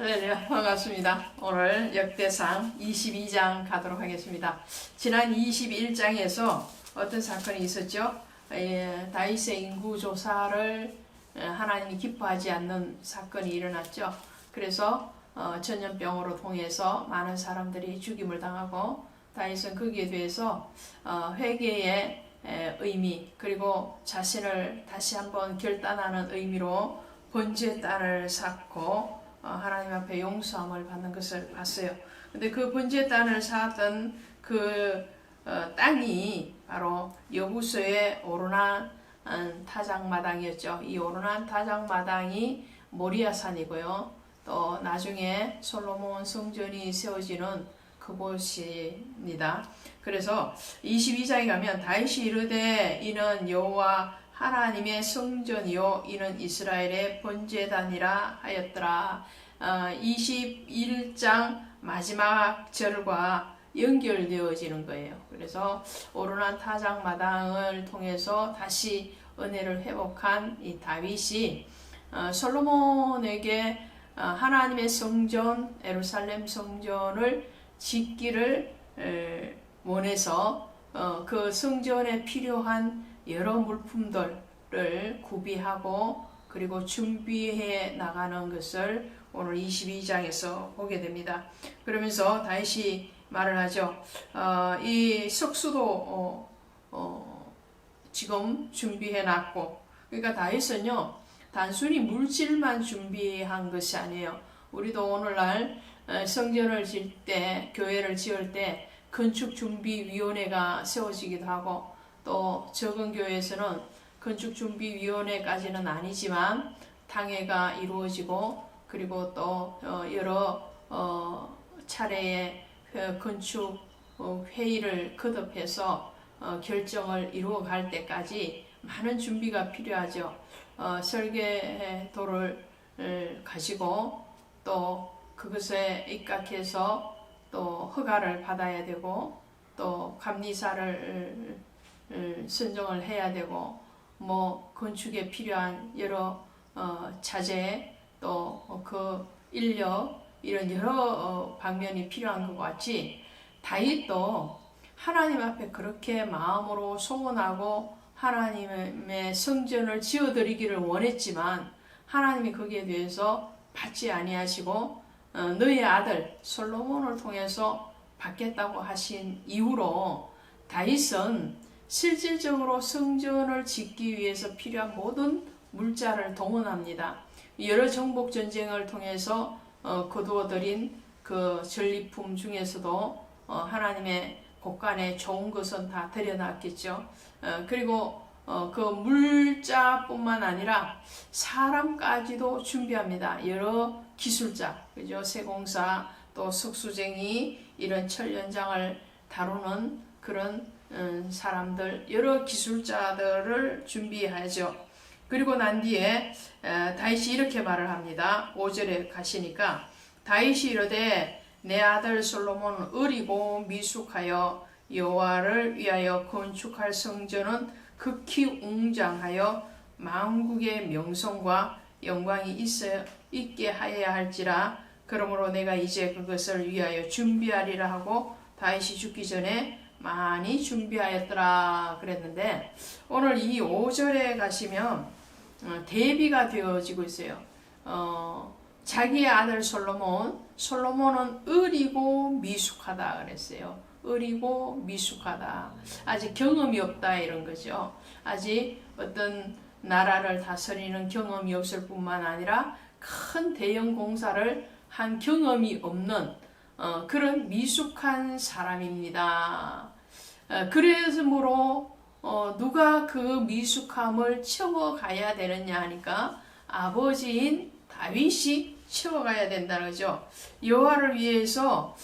할렐루야, 반갑습니다. 오늘 역대상 22장 가도록 하겠습니다. 지난 21장에서 어떤 사건이 있었죠? 다윗의 인구조사를 하나님이 기뻐하지 않는 사건이 일어났죠. 그래서 전염병으로 통해서 많은 사람들이 죽임을 당하고, 다윗은 거기에 대해서 회개의 의미, 그리고 자신을 다시 한번 결단하는 의미로 번제의 땅을 쌓고 하나님 앞에 용서함을 받는 것을 봤어요. 근데 그 번제의 땅을 쌓았던 그 땅이 바로 여부서의 오르난 타작마당이었죠. 이 오르난 타작마당이 모리아산이고요. 또 나중에 솔로몬 성전이 세워지는 그곳입니다. 그래서 22장에 가면 다윗이 이르되 이는 여호와 하나님의 성전이요 이는 이스라엘의 번제단이라 하였더라. 21장 마지막 절과 연결되어지는 거예요. 그래서 오르난 타작마당을 통해서 다시 은혜를 회복한 이 다윗이 솔로몬에게 하나님의 성전 예루살렘 성전을 짓기를 원해서 그 성전에 필요한 여러 물품들을 구비하고 그리고 준비해 나가는 것을 오늘 22장에서 보게 됩니다. 그러면서 다윗이 말을 하죠. 이 석수도 지금 준비해 놨고, 그러니까 다윗은요 단순히 물질만 준비한 것이 아니에요. 우리도 오늘날 성전을 지을 때, 교회를 지을 때 건축준비위원회가 세워지기도 하고, 또 적은 교회에서는 건축준비위원회까지는 아니지만 당회가 이루어지고, 그리고 또 여러 차례의 건축 회의를 거듭해서 결정을 이루어갈 때까지 많은 준비가 필요하죠. 설계도를 가지고 또 그것에 입각해서 또 허가를 받아야 되고, 또 감리사를 선정을 해야 되고, 뭐 건축에 필요한 여러 자재, 또 그 인력, 이런 여러 방면이 필요한 것 같이 다윗도 하나님 앞에 그렇게 마음으로 소원하고 하나님의 성전을 지어드리기를 원했지만 하나님이 거기에 대해서 받지 아니하시고 너의 아들 솔로몬을 통해서 받겠다고 하신 이후로 다윗은 실질적으로 성전을 짓기 위해서 필요한 모든 물자를 동원합니다. 여러 정복 전쟁을 통해서 거두어들인 그 전리품 중에서도 하나님의 곳간에 좋은 것은 다 들여놨겠죠. 그리고 그 물자뿐만 아니라 사람까지도 준비합니다. 여러 기술자, 그죠? 세공사, 또 석수쟁이, 이런 철 현장을 다루는 그런 사람들, 여러 기술자들을 준비하죠. 그리고 난 뒤에 다윗이 이렇게 말을 합니다. 5절에 가시니까 다윗이 이르되 내 아들 솔로몬은 어리고 미숙하여 여호와를 위하여 건축할 성전은 극히 웅장하여 만국의 명성과 영광이 있게 하여야 할지라. 그러므로 내가 이제 그것을 위하여 준비하리라 하고 다윗이 죽기 전에 많이 준비하였더라 그랬는데, 오늘 이 5절에 가시면 대비가 되어지고 있어요. 자기의 아들 솔로몬은 어리고 미숙하다 그랬어요. 어리고 미숙하다. 아직 경험이 없다 이런 거죠. 아직 어떤 나라를 다스리는 경험이 없을 뿐만 아니라 큰 대형 공사를 한 경험이 없는 그런 미숙한 사람입니다. 그러므로 누가 그 미숙함을 채워가야 되느냐 하니까 아버지인 다윗이 채워가야 된다는 거죠. 여호와를 위해서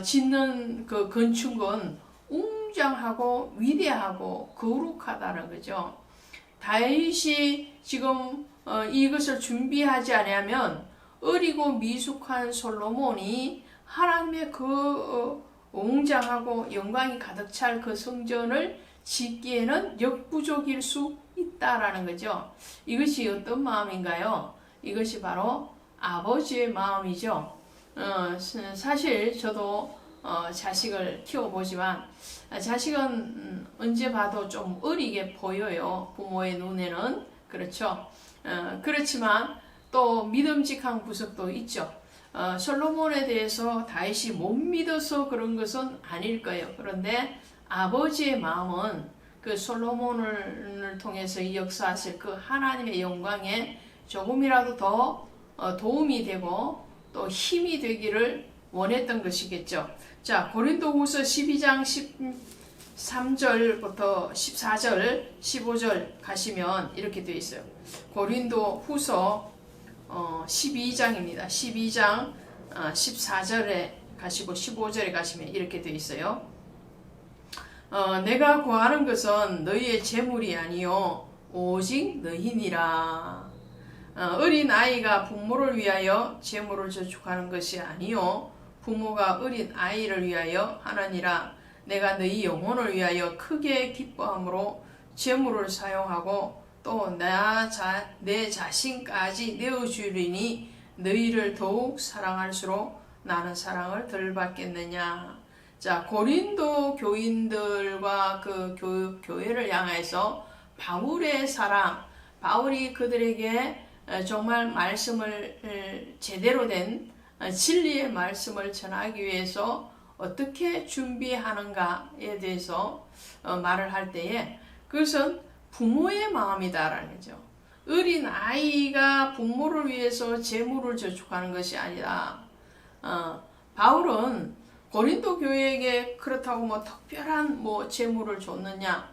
짓는 그 건축은 웅장하고 위대하고 거룩하다는 거죠. 다윗이 지금 이것을 준비하지 않으면 어리고 미숙한 솔로몬이 하나님의 그 웅장하고 영광이 가득 찰 그 성전을 짓기에는 역부족일 수 있다라는 거죠. 이것이 어떤 마음인가요? 이것이 바로 아버지의 마음이죠. 사실 저도 자식을 키워보지만 자식은 언제 봐도 좀 어리게 보여요. 부모의 눈에는. 그렇죠. 그렇지만 또 믿음직한 구석도 있죠. 솔로몬에 대해서 다윗이 못 믿어서 그런 것은 아닐 거예요. 그런데 아버지의 마음은 그 솔로몬을 통해서 역사하실 그 하나님의 영광에 조금이라도 더 도움이 되고 또 힘이 되기를 원했던 것이겠죠. 자, 고린도후서 12장 13절부터 14절, 15절 가시면 이렇게 되어 있어요. 고린도후서 12장입니다. 12장 14절에 가시고 15절에 가시면 이렇게 되어 있어요. 내가 구하는 것은 너희의 재물이 아니요 오직 너희니라. 어린 아이가 부모를 위하여 재물을 저축하는 것이 아니요 부모가 어린 아이를 위하여 하느니라. 내가 너희 영혼을 위하여 크게 기뻐함으로 재물을 사용하고 또 내 자신까지 내어주리니 너희를 더욱 사랑할수록 나는 사랑을 덜 받겠느냐. 자, 고린도 교인들과 그 교회를 향해서 바울의 사랑, 바울이 그들에게 정말 말씀을 제대로 된 진리의 말씀을 전하기 위해서 어떻게 준비하는가에 대해서 말을 할 때에 그것은 부모의 마음이다라는 거죠. 어린 아이가 부모를 위해서 재물을 저축하는 것이 아니라 바울은 고린도 교회에게 그렇다고 뭐 특별한 뭐 재물을 줬느냐,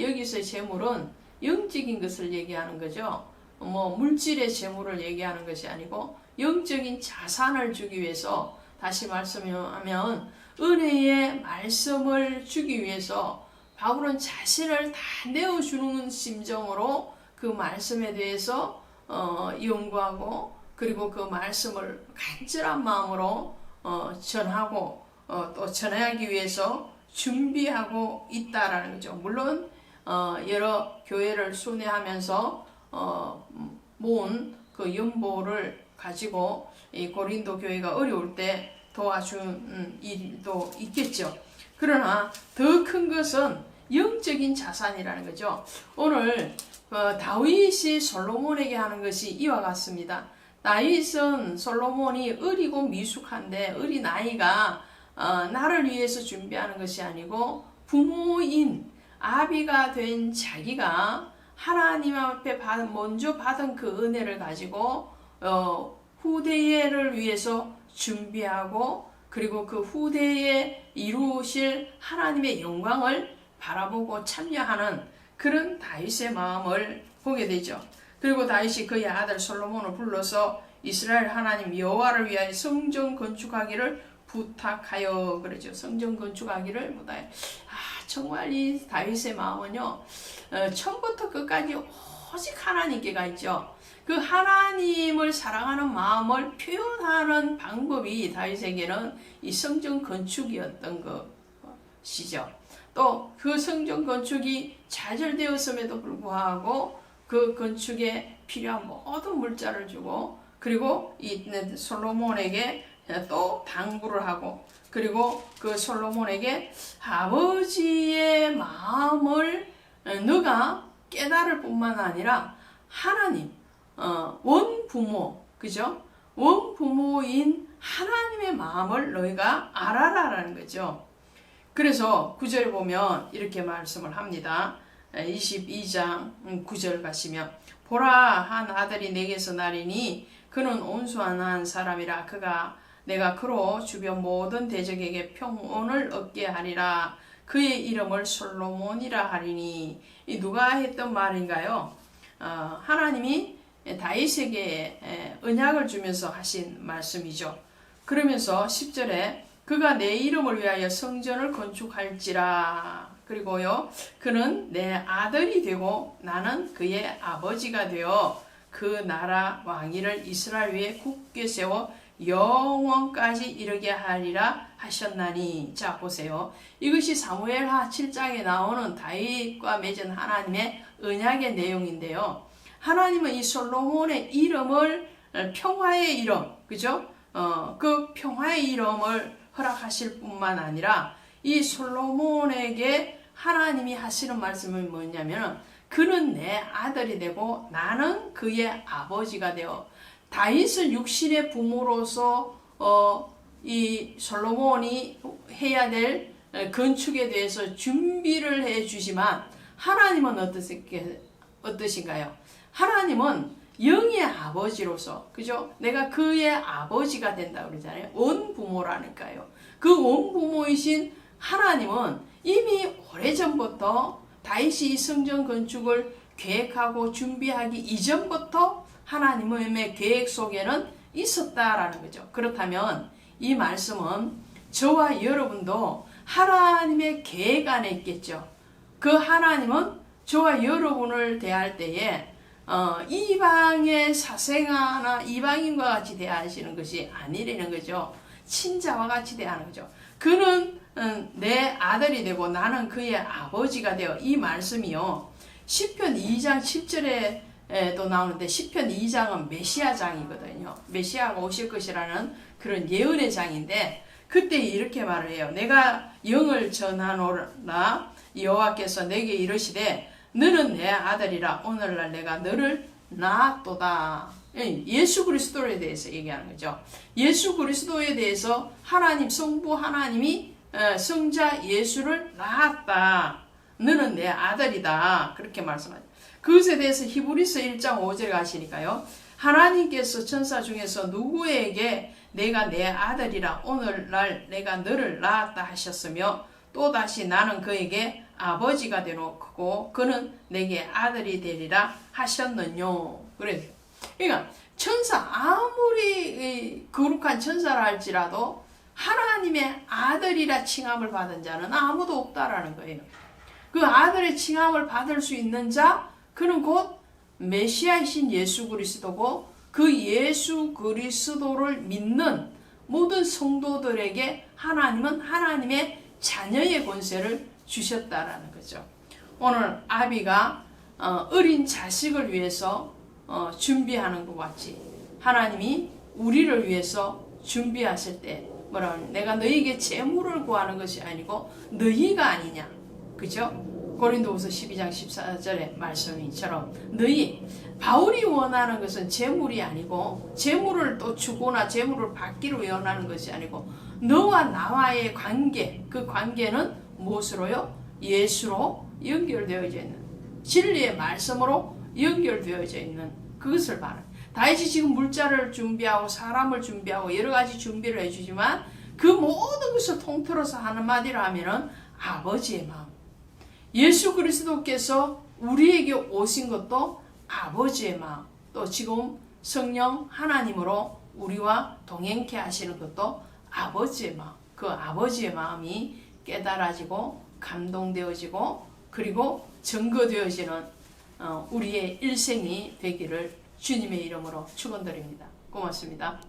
여기서의 재물은 영적인 것을 얘기하는 거죠. 뭐 물질의 재물을 얘기하는 것이 아니고 영적인 자산을 주기 위해서, 다시 말씀하면 은혜의 말씀을 주기 위해서 바울은 자신을 다 내어주는 심정으로 그 말씀에 대해서 연구하고 그리고 그 말씀을 간절한 마음으로 전하고 또 전하기 위해서 준비하고 있다라는 거죠. 물론 여러 교회를 순회하면서 모은 그 연보를 가지고 이 고린도 교회가 어려울 때 도와준 일도 있겠죠. 그러나 더 큰 것은 영적인 자산이라는 거죠. 오늘 다윗이 솔로몬에게 하는 것이 이와 같습니다. 다윗은 솔로몬이 어리고 미숙한데 어린 아이가 나를 위해서 준비하는 것이 아니고 부모인 아비가 된 자기가 하나님 앞에 먼저 받은 그 은혜를 가지고 후대를 위해서 준비하고 그리고 그 후대에 이루실 하나님의 영광을 바라보고 참여하는 그런 다윗의 마음을 보게 되죠. 그리고 다윗이 그의 아들 솔로몬을 불러서 이스라엘 하나님 여호와를 위하여 성전 건축하기를 부탁하여 그러죠. 성전 건축하기를 부탁하여. 정말 이 다윗의 마음은요, 처음부터 끝까지 오직 하나님께 가 있죠. 그 하나님을 사랑하는 마음을 표현하는 방법이 다윗에게는 이 성전 건축이었던 것이죠. 또 그 성전 건축이 좌절되었음에도 불구하고 그 건축에 필요한 모든 물자를 주고 그리고 이 솔로몬에게 또 당부를 하고 그리고 그 솔로몬에게 아버지의 마음을 너가 깨달을 뿐만 아니라 하나님 원부모, 그죠? 원부모인 하나님의 마음을 너희가 알아라라는 거죠. 그래서 9절에 보면 이렇게 말씀을 합니다. 22장 9절 가시면 보라, 한 아들이 내게서 나리니 그는 온수한 한 사람이라. 내가 그로 주변 모든 대적에게 평온을 얻게 하리라. 그의 이름을 솔로몬이라 하리니. 이 누가 했던 말인가요? 하나님이 다윗에게 언약을 주면서 하신 말씀이죠. 그러면서 10절에 그가 내 이름을 위하여 성전을 건축할지라. 그리고요, 그는 내 아들이 되고 나는 그의 아버지가 되어 그 나라 왕위를 이스라엘 위에 굳게 세워 영원까지 이르게 하리라 하셨나니. 자, 보세요. 이것이 사무엘하 7장에 나오는 다윗과 맺은 하나님의 언약의 내용인데요. 하나님은 이 솔로몬의 이름을 평화의 이름, 그죠? 그 평화의 이름을 허락하실 뿐만 아니라 이 솔로몬에게 하나님이 하시는 말씀이 뭐냐면 그는 내 아들이 되고 나는 그의 아버지가 되어 다윗은 육신의 부모로서 이 솔로몬이 해야 될 건축에 대해서 준비를 해 주지만 하나님은 어떠신가요? 하나님은 영의 아버지로서, 그죠? 내가 그의 아버지가 된다 그러잖아요. 원부모라니까요. 그 원부모이신 하나님은 이미 오래전부터 다윗이 성전 건축을 계획하고 준비하기 이전부터 하나님의 계획 속에는 있었다라는 거죠. 그렇다면 이 말씀은 저와 여러분도 하나님의 계획 안에 있겠죠. 그 하나님은 저와 여러분을 대할 때에 이방의 사생아나 이방인과 같이 대하시는 것이 아니라는 거죠. 친자와 같이 대하는 거죠. 그는 내 아들이 되고 나는 그의 아버지가 되어, 이 말씀이요 시편 2장 10절에도 나오는데 시편 2장은 메시아 장이거든요. 메시아가 오실 것이라는 그런 예언의 장인데 그때 이렇게 말을 해요. 내가 영을 전하노라 여호와께서 내게 이르시되 너는 내 아들이라 오늘날 내가 너를 낳았도다. 예수 그리스도에 대해서 얘기하는 거죠. 예수 그리스도에 대해서 하나님 성부 하나님이 성자 예수를 낳았다. 너는 내 아들이다. 그렇게 말씀하죠. 그것에 대해서 히브리서 1장 5절에 가시니까요. 하나님께서 천사 중에서 누구에게 내가 내 아들이라 오늘날 내가 너를 낳았다 하셨으며 또다시 나는 그에게 아버지가 되놓고 그는 내게 아들이 되리라 하셨느뇨. 그래요. 그러니까 천사 아무리 거룩한 천사라 할지라도 하나님의 아들이라 칭함을 받은 자는 아무도 없다라는 거예요. 그 아들의 칭함을 받을 수 있는 자, 그는 곧 메시아이신 예수 그리스도고 그 예수 그리스도를 믿는 모든 성도들에게 하나님은 하나님의 자녀의 권세를 주셨다라는 거죠. 오늘 아비가 어린 자식을 위해서 준비하는 것 같이 하나님이 우리를 위해서 준비하실 때 뭐라 하냐, 내가 너희에게 재물을 구하는 것이 아니고 너희가 아니냐, 그죠? 고린도후서 12장 14절의 말씀이처럼 너희, 바울이 원하는 것은 재물이 아니고 재물을 또 주거나 재물을 받기로 원하는 것이 아니고 너와 나와의 관계, 그 관계는 무엇으로요? 예수로 연결되어져 있는, 진리의 말씀으로 연결되어져 있는 그것을 말합니다. 다윗이 지금 물자를 준비하고 사람을 준비하고 여러 가지 준비를 해주지만 그 모든 것을 통틀어서 한마디로 하면은 아버지의 마음. 예수 그리스도께서 우리에게 오신 것도 아버지의 마음, 또 지금 성령 하나님으로 우리와 동행케 하시는 것도 아버지의 마음. 그 아버지의 마음이 깨달아지고 감동되어지고 그리고 증거되어지는 우리의 일생이 되기를 주님의 이름으로 축원드립니다. 고맙습니다.